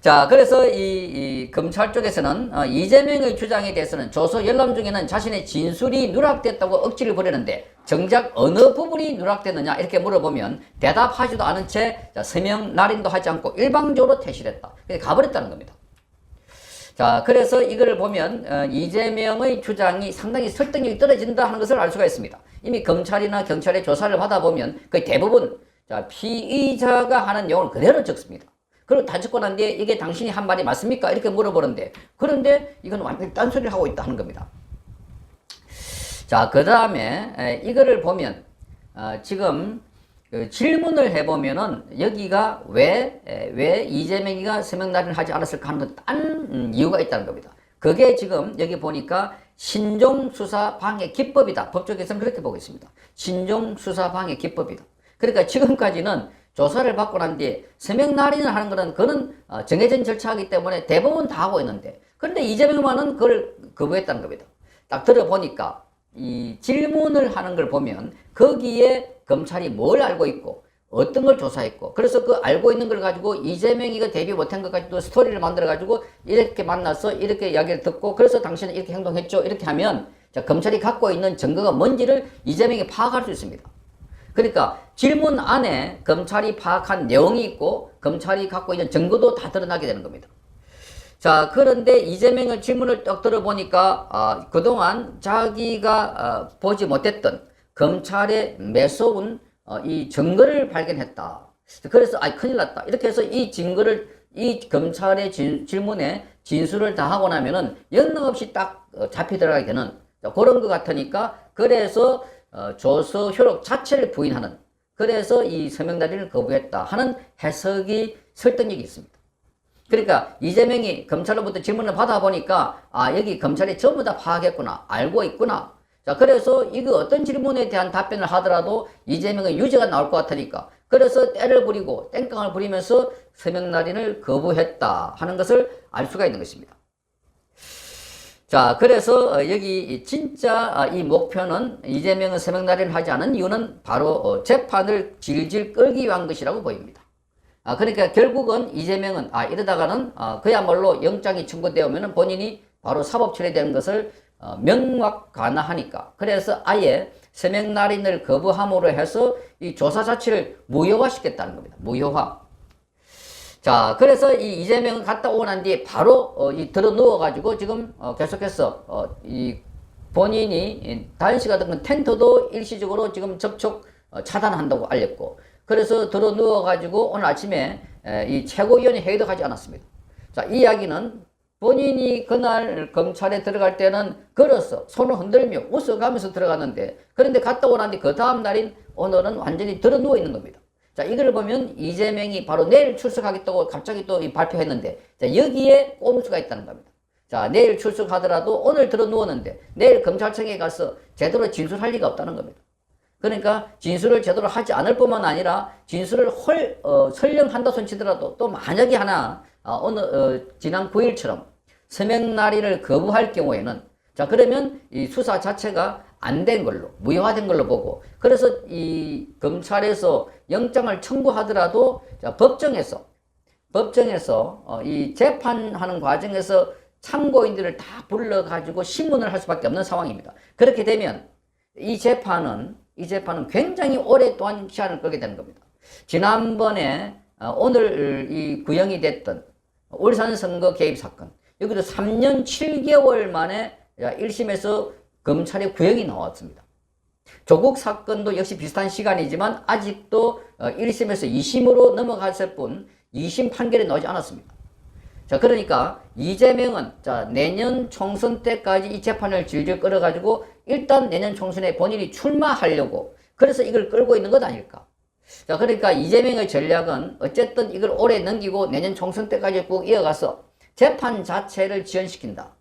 자, 그래서 이 검찰 쪽에서는 이재명의 주장에 대해서는 조서 열람 중에는 자신의 진술이 누락됐다고 억지를 부리는데 정작 어느 부분이 누락됐느냐 이렇게 물어보면 대답하지도 않은 채 서명 날인도 하지 않고 일방적으로 퇴실했다. 그래서 가버렸다는 겁니다. 자, 그래서 이걸 보면 이재명의 주장이 상당히 설득력이 떨어진다 하는 것을 알 수가 있습니다. 이미 검찰이나 경찰의 조사를 받아보면 거의 대부분 피의자가 하는 내용을 그대로 적습니다. 그리고 다 적고 난 뒤에 이게 당신이 한 말이 맞습니까? 이렇게 물어보는데 그런데 이건 완전히 딴소리를 하고 있다 하는 겁니다. 자, 그 다음에 이거를 보면 지금 질문을 해보면은 여기가 왜 이재명이가 서명 날인을 하지 않았을까 하는 딴 이유가 있다는 겁니다. 그게 지금 여기 보니까 신종수사 방해 기법이다. 법조계에서는 그렇게 보고 있습니다. 신종수사 방해 기법이다. 그러니까 지금까지는 조사를 받고 난 뒤에 서명 날인을 하는 것은 그는 정해진 절차이기 때문에 대부분 다 하고 있는데 그런데 이재명만은 그걸 거부했다는 겁니다. 딱 들어보니까 이 질문을 하는 걸 보면 거기에 검찰이 뭘 알고 있고 어떤 걸 조사했고 그래서 그 알고 있는 걸 가지고 이재명이가 대비 못한 것 가지고 스토리를 만들어 가지고 이렇게 만나서 이렇게 이야기를 듣고 그래서 당신은 이렇게 행동했죠 이렇게 하면 자, 검찰이 갖고 있는 증거가 뭔지를 이재명이 파악할 수 있습니다. 그러니까 질문 안에 검찰이 파악한 내용이 있고 검찰이 갖고 있는 증거도 다 드러나게 되는 겁니다. 자, 그런데 이재명의 질문을 딱 들어보니까 그동안 자기가 보지 못했던 검찰의 매서운 이 증거를 발견했다. 그래서 큰일 났다. 이렇게 해서 이 증거를 이 검찰의 질문에 진술을 다 하고 나면은 영락없이 딱 잡혀 들어가게 되는 그런 것 같으니까 그래서 조서 효력 자체를 부인하는 그래서 이 서명 날인을 거부했다 하는 해석이 설득력이 있습니다. 그러니까 이재명이 검찰로부터 질문을 받아보니까 여기 검찰이 전부 다 파악했구나 알고 있구나. 자, 그래서 이거 어떤 질문에 대한 답변을 하더라도 이재명의 유죄가 나올 것 같으니까 그래서 때를 부리고 땡깡을 부리면서 서명 날인을 거부했다 하는 것을 알 수가 있는 것입니다. 자, 그래서 여기 진짜 이 목표는 이재명은 서명 날인을 하지 않은 이유는 바로 재판을 질질 끌기 위한 것이라고 보입니다. 그러니까 결국은 이재명은 이러다가는 그야말로 영장이 청구되면 본인이 바로 사법 처리되는 것을 명확관화하니까 그래서 아예 서명 날인을 거부함으로 해서 이 조사 자체를 무효화시켰다는 겁니다. 무효화. 자, 그래서 이 이재명은 갔다 오고 난 뒤에 바로 들어 누워가지고 지금 계속해서 이 본인이 단식 같은 텐트도 일시적으로 지금 접촉 차단한다고 알렸고 그래서 들어 누워가지고 오늘 아침에 이 최고위원회 회의도 하지 않았습니다. 자, 이 이야기는 본인이 그날 검찰에 들어갈 때는 걸어서 손을 흔들며 웃어가면서 들어갔는데 그런데 갔다 오고 난 뒤 그 다음 날인 오늘은 완전히 들어 누워 있는 겁니다. 자, 이걸 보면 이재명이 바로 내일 출석하겠다고 갑자기 또 발표했는데 자, 여기에 꼼수가 있다는 겁니다. 자, 내일 출석하더라도 오늘 들어 누웠는데 내일 검찰청에 가서 제대로 진술할 리가 없다는 겁니다. 그러니까 진술을 제대로 하지 않을 뿐만 아니라 진술을 설령 한다 손치더라도 또 만약에 하나 지난 9일처럼 서명 날인을 거부할 경우에는 자, 그러면 이 수사 자체가 안 된 걸로 무효화된 걸로 보고 그래서 이 검찰에서 영장을 청구하더라도 자, 법정에서 이 재판하는 과정에서 참고인들을 다 불러가지고 신문을 할 수밖에 없는 상황입니다. 그렇게 되면 이 재판은 굉장히 오랫동안 시간을 끌게 되는 겁니다. 지난번에 오늘 이 구형이 됐던 울산 선거 개입 사건 여기도 3년 7개월 만에 1심에서 검찰의 구형이 나왔습니다. 조국 사건도 역시 비슷한 시간이지만 아직도 1심에서 2심으로 넘어갔을 뿐 2심 판결이 나오지 않았습니다. 자, 그러니까 이재명은 자, 내년 총선 때까지 이 재판을 질질 끌어가지고 일단 내년 총선에 본인이 출마하려고 그래서 이걸 끌고 있는 것 아닐까. 자, 그러니까 이재명의 전략은 어쨌든 이걸 올해 넘기고 내년 총선 때까지 꼭 이어가서 재판 자체를 지연시킨다.